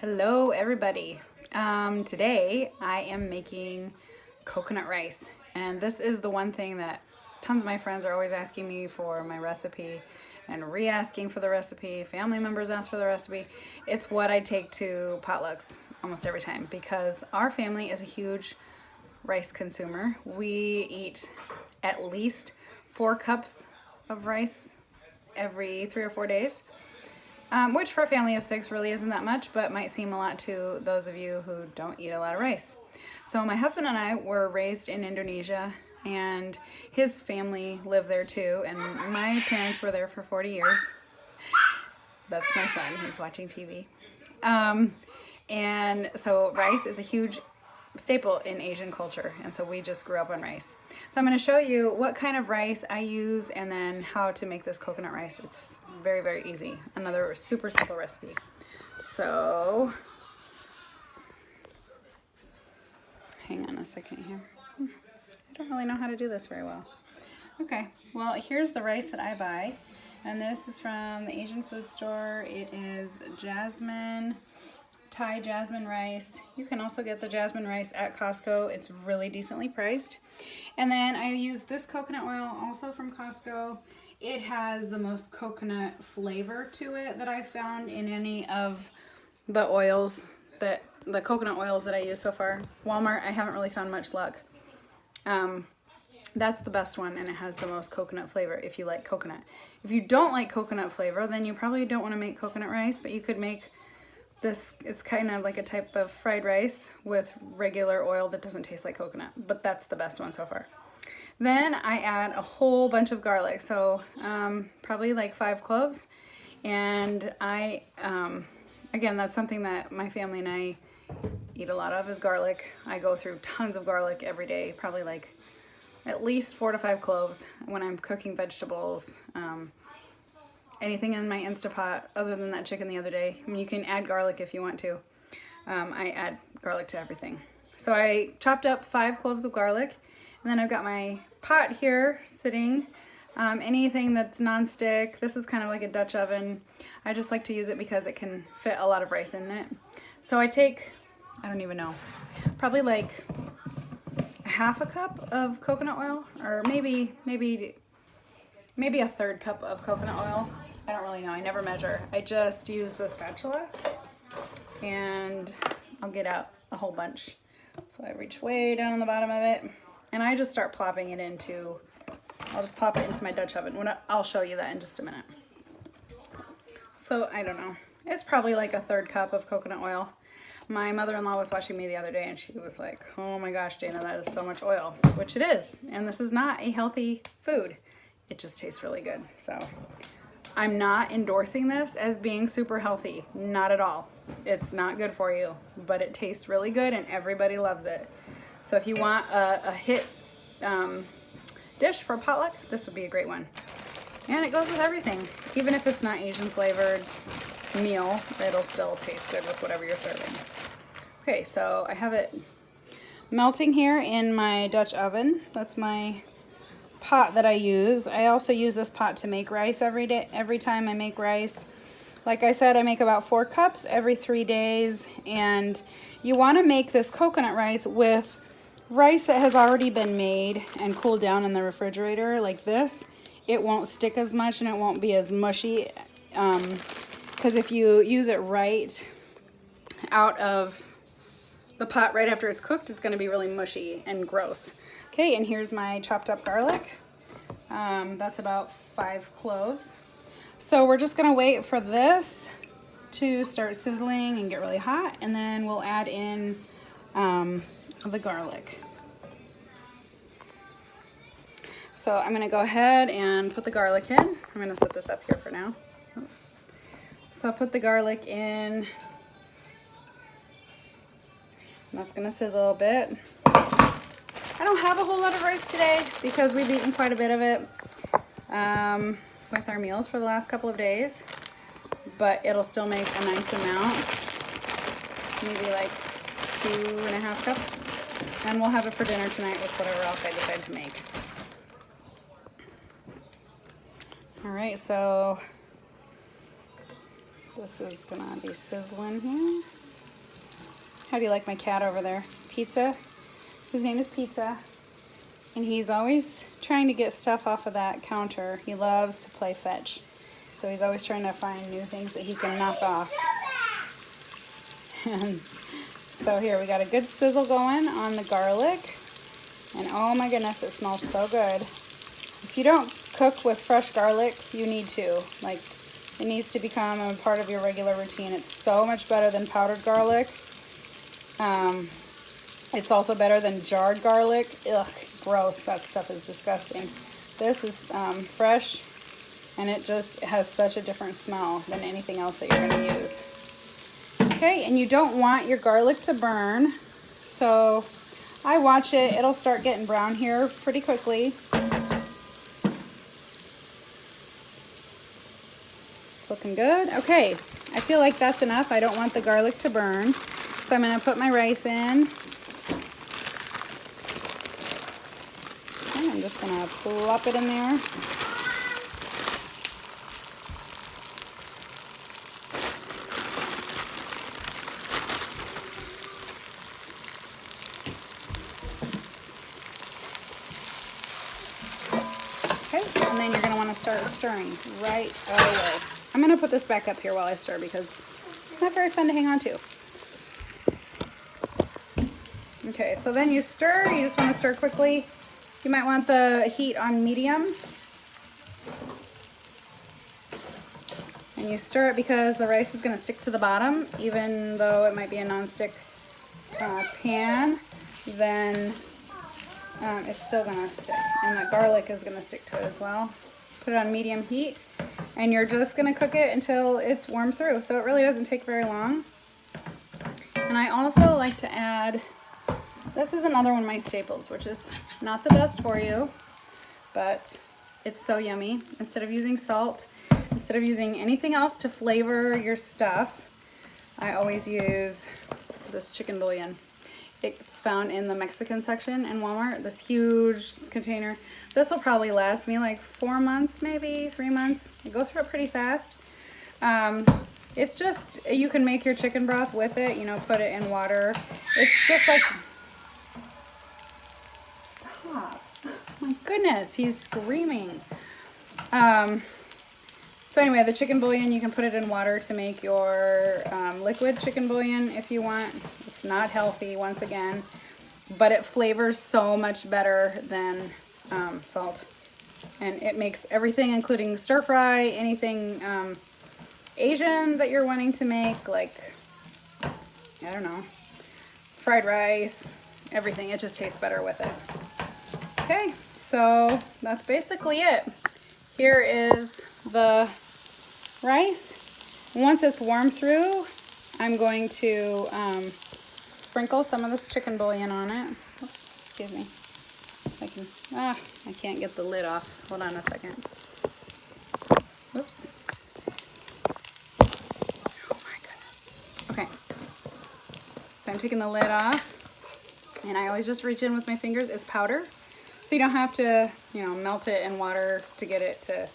Hello everybody. Today I am making coconut rice, and this is the one thing that tons of my friends are always asking me for my recipe and re-asking for the recipe. Family members ask for the recipe. It's what I take to potlucks almost every time because our family is a huge rice consumer. We eat at least 4 cups of rice every 3 or 4 days. Which for a family of 6 really isn't that much, but might seem a lot to those of you who don't eat a lot of rice. So my husband and I were raised in Indonesia, and his family lived there too, and my parents were there for 40 years. That's my son, he's watching TV. And so rice is a huge staple in Asian culture, and so we just grew up on rice. So I'm going to show you what kind of rice I use and then how to make this coconut rice. It's very, very easy. Another super simple recipe. So hang on a second here. I don't really know how to do this very well. Okay, well, here's the rice that I buy, and this is from the Asian food store. It is Thai jasmine rice. You can also get the jasmine rice at Costco. It's really decently priced. And then I use this coconut oil also from Costco. It has the most coconut flavor to it that I've found in any of the oils, the coconut oils that I use so far. Walmart, I haven't really found much luck. That's the best one, and it has the most coconut flavor if you like coconut. If you don't like coconut flavor, then you probably don't want to make coconut rice, but you could make this. It's kind of like a type of fried rice with regular oil that doesn't taste like coconut, but that's the best one so far. Then I add a whole bunch of garlic, so probably like 5 cloves. And again, that's something that my family and I eat a lot of is garlic. I go through tons of garlic every day, probably like at least 4 to 5 cloves when I'm cooking vegetables. Anything in my Instapot other than that chicken the other day. I mean, you can add garlic if you want to. I add garlic to everything. So I chopped up 5 cloves of garlic, and then I've got my pot here sitting. Anything that's nonstick. This is kind of like a Dutch oven. I just like to use it because it can fit a lot of rice in it. So I take, I don't even know, probably like half a cup of coconut oil, or maybe a 1/3 cup of coconut oil. I don't really know, I never measure. I just use the spatula and I'll get out a whole bunch. So I reach way down on the bottom of it and I just start plopping it into, I'll just pop it into my Dutch oven. I'll show you that in just a minute. So I don't know, it's probably like a 1/3 cup of coconut oil. My mother-in-law was watching me the other day and she was like, oh my gosh, Dana, that is so much oil, which it is. And this is not a healthy food. It just tastes really good. So I'm not endorsing this as being super healthy, not at all. It's not good for you, but it tastes really good and everybody loves it. So if you want a hit dish for potluck, this would be a great one. And it goes with everything. Even if it's not Asian flavored meal, it'll still taste good with whatever you're serving. Okay, so I have it melting here in my Dutch oven. That's my pot that I use. I also use this pot to make rice every day. Every time I make rice, like I said, I make about 4 cups every 3 days. And you want to make this coconut rice with rice that has already been made and cooled down in the refrigerator like this. It won't stick as much and it won't be as mushy, because if you use it right out of the pot right after it's cooked, it's going to be really mushy and gross. Okay, and here's my chopped up garlic. That's about 5 cloves. So we're just going to wait for this to start sizzling and get really hot, and then we'll add in the garlic. So I'm going to go ahead and put the garlic in. I'm going to set this up here for now. So I'll put the garlic in. And that's going to sizzle a bit. I don't have a whole lot of rice today because we've eaten quite a bit of it with our meals for the last couple of days, but it'll still make a nice amount, maybe like 2.5 cups, and we'll have it for dinner tonight with whatever else I decide to make. All right, so this is gonna be sizzling here. How do you like my cat over there? Pizza. His name is Pizza. And he's always trying to get stuff off of that counter. He loves to play fetch. So he's always trying to find new things that he can knock off. And so here we got a good sizzle going on the garlic. And oh my goodness, it smells so good. If you don't cook with fresh garlic, you need to. Like, it needs to become a part of your regular routine. It's so much better than powdered garlic. It's also better than jarred garlic. Ugh, gross. That stuff is disgusting. This is fresh, and it just has such a different smell than anything else that you're going to use. Okay, and you don't want your garlic to burn, so I watch it. It'll start getting brown here pretty quickly. It's looking good. Okay, I feel like that's enough. I don't want the garlic to burn, so I'm going to put my rice in. I'm just going to plop it in there. Okay, and then you're going to want to start stirring right away. I'm going to put this back up here while I stir because it's not very fun to hang on to. Okay, so then you stir. You just want to stir quickly. You might want the heat on medium. And you stir it because the rice is going to stick to the bottom, even though it might be a non-stick pan, then it's still going to stick. And the garlic is going to stick to it as well. Put it on medium heat, and you're just going to cook it until it's warm through. So it really doesn't take very long. And I also like to add, this is another one of my staples, which is not the best for you, but it's so yummy. Instead of using salt, instead of using anything else to flavor your stuff, I always use this chicken bouillon. It's found in the Mexican section in Walmart, this huge container. This will probably last me like 4 months, maybe 3 months. I go through it pretty fast. It's just, you can make your chicken broth with it, you know, put it in water. It's just like, stop. My goodness, he's screaming. So anyway, the chicken bouillon, you can put it in water to make your liquid chicken bouillon if you want. It's not healthy, once again, but it flavors so much better than salt. And it makes everything, including stir fry, anything Asian that you're wanting to make, like, I don't know, fried rice, everything. It just tastes better with it. Okay, so that's basically it. Here is the rice. Once it's warm through, I'm going to sprinkle some of this chicken bouillon on it. Oops, excuse me. I can't get the lid off. Hold on a second. Whoops. Oh my goodness. Okay. So I'm taking the lid off, and I always just reach in with my fingers. It's powder, so you don't have to, you know, melt it in water to get it to,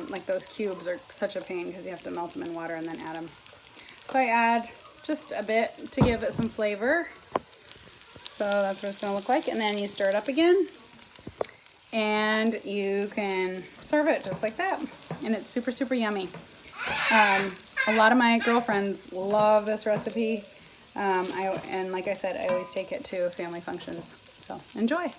like those cubes are such a pain because you have to melt them in water and then add them. So I add just a bit to give it some flavor. So that's what it's going to look like. And then you stir it up again, and you can serve it just like that. And it's super, super yummy. A lot of my girlfriends love this recipe. And like I said, I always take it to family functions. So enjoy.